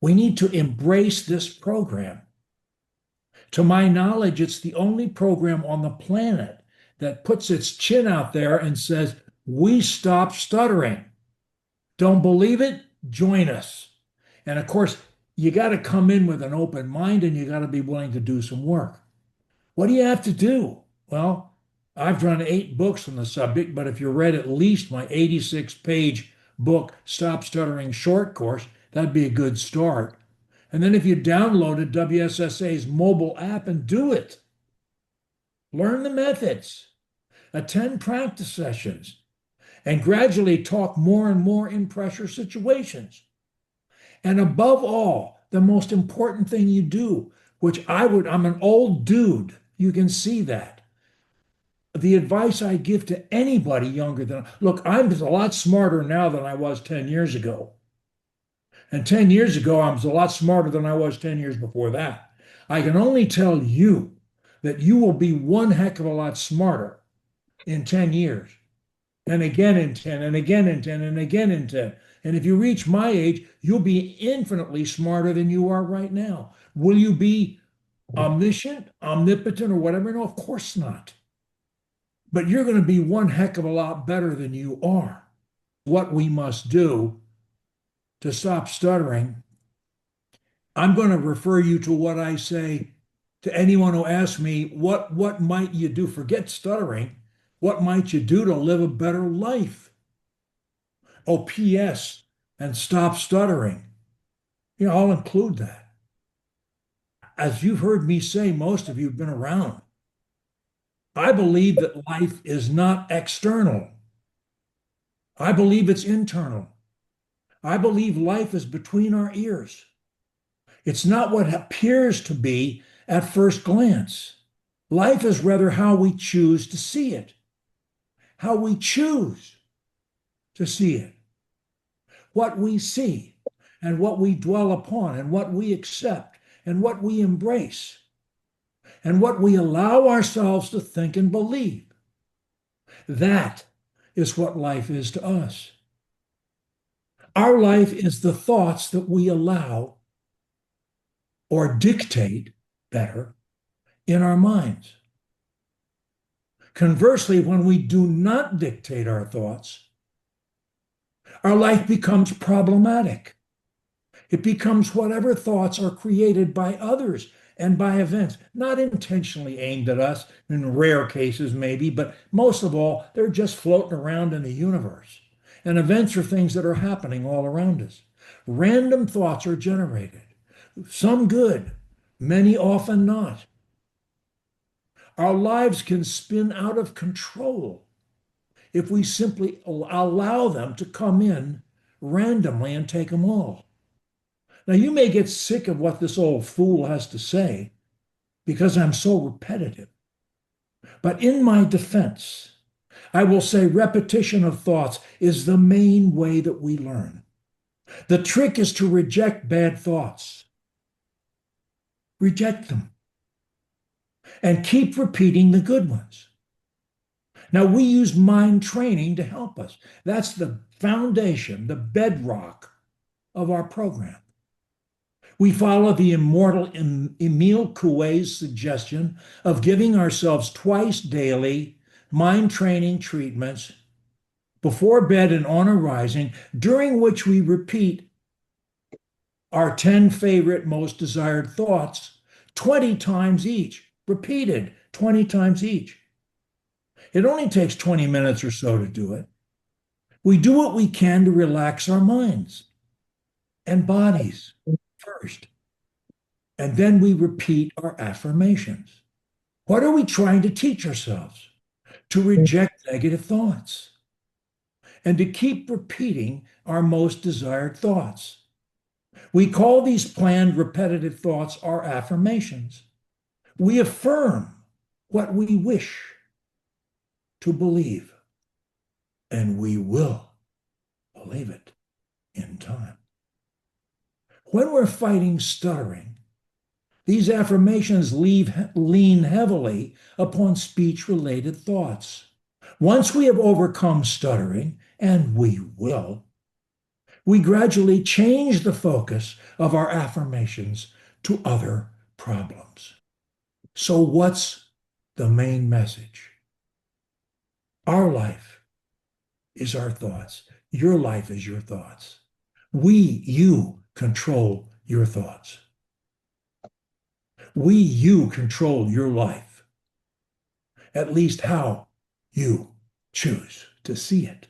We need to embrace this program. To my knowledge, it's the only program on the planet that puts its chin out there and says, we stop stuttering. Don't believe it? Join us. And of course, you got to come in with an open mind and you got to be willing to do some work. What do you have to do? Well, I've run 8 books on the subject, but if you read at least my 86-page book, Stop Stuttering Short Course, that'd be a good start. And then if you downloaded WSSA's mobile app and do it, learn the methods, attend practice sessions, and gradually talk more and more in pressure situations. And above all, the most important thing you do, which I'm an old dude, you can see that. The advice I give to anybody younger than, look, I'm a lot smarter now than I was 10 years ago. And 10 years ago, I was a lot smarter than I was 10 years before that. I can only tell you that you will be one heck of a lot smarter in 10 years, and again in 10, and again in 10, and again in 10. And if you reach my age, you'll be infinitely smarter than you are right now. Will you be omniscient, omnipotent, or whatever? No, of course not. But you're going to be one heck of a lot better than you are. What we must do to stop stuttering, I'm going to refer you to what I say to anyone who asks me, what might you do? Forget stuttering. What might you do to live a better life? Oh, P.S. and stop stuttering. I'll include that. As you've heard me say, most of you have been around. I believe that life is not external. I believe it's internal. I believe life is between our ears. It's not what appears to be at first glance. Life is rather how we choose to see it, how we choose to see it, what we see and what we dwell upon and what we accept and what we embrace and what we allow ourselves to think and believe. That is what life is to us. Our life is the thoughts that we allow or dictate, better, in our minds. Conversely, when we do not dictate our thoughts, our life becomes problematic. It becomes whatever thoughts are created by others and by events, not intentionally aimed at us, in rare cases maybe, but most of all, they're just floating around in the universe. And events are things that are happening all around us. Random thoughts are generated, some good, many often not. Our lives can spin out of control if we simply allow them to come in randomly and take them all. Now, you may get sick of what this old fool has to say because I'm so repetitive. But in my defense, I will say repetition of thoughts is the main way that we learn. The trick is to reject bad thoughts. Reject them. And keep repeating the good ones. Now, we use mind training to help us. That's the foundation, the bedrock of our program. We follow the immortal Emile Coué's suggestion of giving ourselves twice daily mind training treatments before bed and on arising, during which we repeat our 10 favorite most desired thoughts 20 times each, repeated 20 times each. It only takes 20 minutes or so to do it. We do what we can to relax our minds and bodies first, and then we repeat our affirmations. What are we trying to teach ourselves? To reject negative thoughts and to keep repeating our most desired thoughts. We call these planned repetitive thoughts our affirmations. We affirm what we wish to believe, and we will believe it in time. When we're fighting stuttering, these affirmations lean heavily upon speech-related thoughts. Once we have overcome stuttering, and we will, We gradually change the focus of our affirmations to other problems. So, what's the main message? Our life is our thoughts. Your life is your thoughts. You control your thoughts. You control your life, at least how you choose to see it.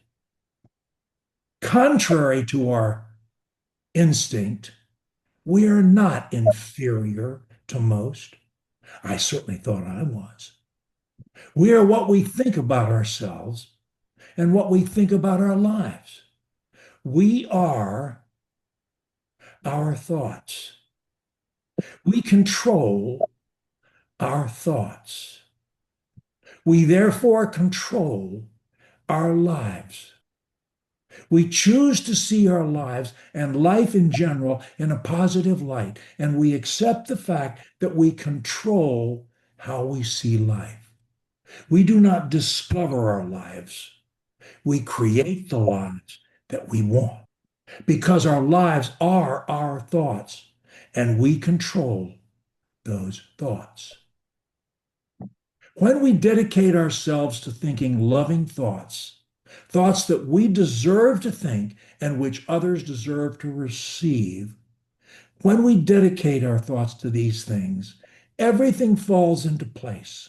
Contrary to our instinct, we are not inferior to most. I certainly thought I was. We are what we think about ourselves and what we think about our lives. We are our thoughts. We control our thoughts. We therefore control our lives. We choose to see our lives and life in general in a positive light, and we accept the fact that we control how we see life. We do not discover our lives. We create the lives that we want because our lives are our thoughts, and we control those thoughts. When we dedicate ourselves to thinking loving thoughts, thoughts that we deserve to think and which others deserve to receive, when we dedicate our thoughts to these things, everything falls into place.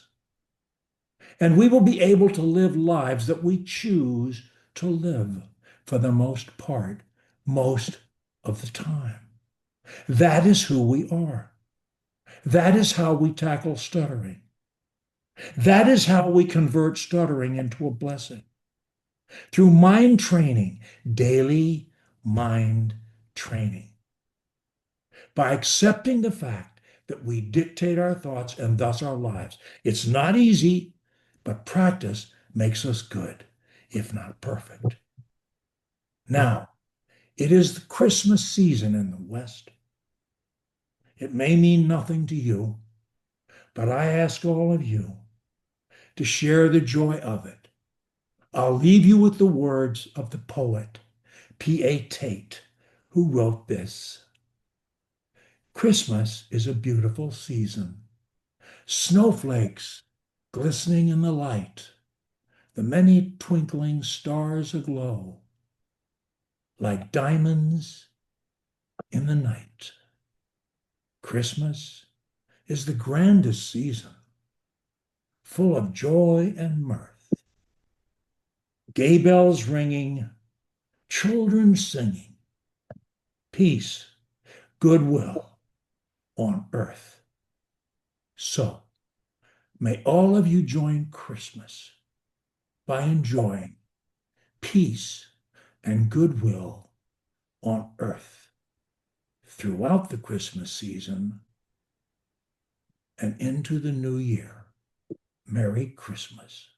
And we will be able to live lives that we choose to live for the most part, most of the time. That is who we are. That is how we tackle stuttering. That is how we convert stuttering into a blessing. Through mind training, daily mind training. By accepting the fact that we dictate our thoughts and thus our lives. It's not easy, but practice makes us good, if not perfect. Now, it is the Christmas season in the West. It may mean nothing to you, but I ask all of you to share the joy of it. I'll leave you with the words of the poet, P.A. Tate, who wrote this. Christmas is a beautiful season. Snowflakes glistening in the light, the many twinkling stars aglow, like diamonds in the night. Christmas is the grandest season, full of joy and mirth. Gay bells ringing, children singing, peace, goodwill on earth. So, may all of you join Christmas by enjoying peace and goodwill on earth throughout the Christmas season and into the new year. Merry Christmas.